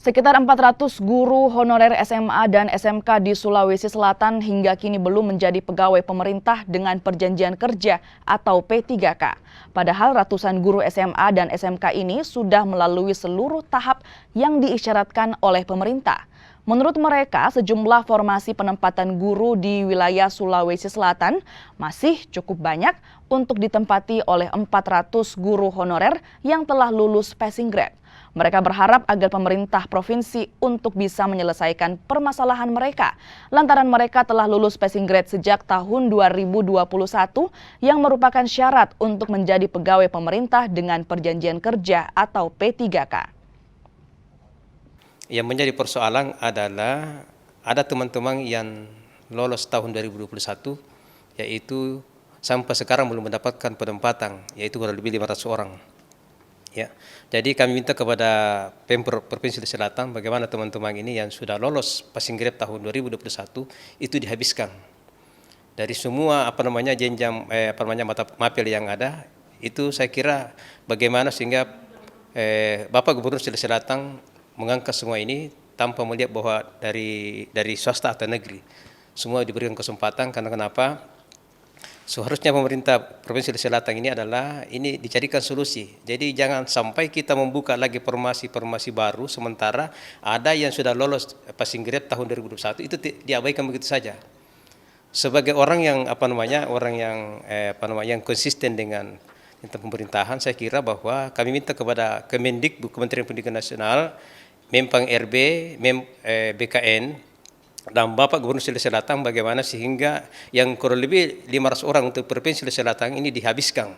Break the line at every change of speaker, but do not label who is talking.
Sekitar 400 guru honorer SMA dan SMK di Sulawesi Selatan hingga kini belum menjadi pegawai pemerintah dengan perjanjian kerja atau P3K. Padahal ratusan guru SMA dan SMK ini sudah melalui seluruh tahap yang diisyaratkan oleh pemerintah. Menurut mereka, sejumlah formasi penempatan guru di wilayah Sulawesi Selatan masih cukup banyak untuk ditempati oleh 400 guru honorer yang telah lulus passing grade. Mereka berharap agar pemerintah provinsi untuk bisa menyelesaikan permasalahan mereka, lantaran mereka telah lulus passing grade sejak tahun 2021 yang merupakan syarat untuk menjadi pegawai pemerintah dengan perjanjian kerja atau P3K.
Yang menjadi persoalan adalah ada teman-teman yang lolos tahun 2021, yaitu sampai sekarang belum mendapatkan penempatan, yaitu kurang lebih 500 orang. Ya, jadi kami minta kepada Pemprov Provinsi Selatan bagaimana teman-teman ini yang sudah lolos passing grade tahun 2021 itu dihabiskan dari semua jenjang mata mapel yang ada. Itu saya kira bagaimana sehingga Bapak Gubernur Sulawesi Selatan mengangkat semua ini tanpa melihat bahwa dari swasta atau negeri semua diberikan kesempatan. Karena kenapa? Seharusnya pemerintah Provinsi Selatan ini ini dicarikan solusi. Jadi jangan sampai kita membuka lagi formasi baru sementara ada yang sudah lolos passing grade tahun 2021 itu diabaikan begitu saja. Sebagai orang yang yang konsisten dengan pemerintahan, saya kira bahwa kami minta kepada Kemendikbud, Kementerian Pendidikan Nasional, Mempang RB, BKN, dan Bapak Gubernur Sulawesi Selatan bagaimana sehingga yang kurang lebih 500 orang untuk Provinsi Sulawesi Selatan ini dihabiskan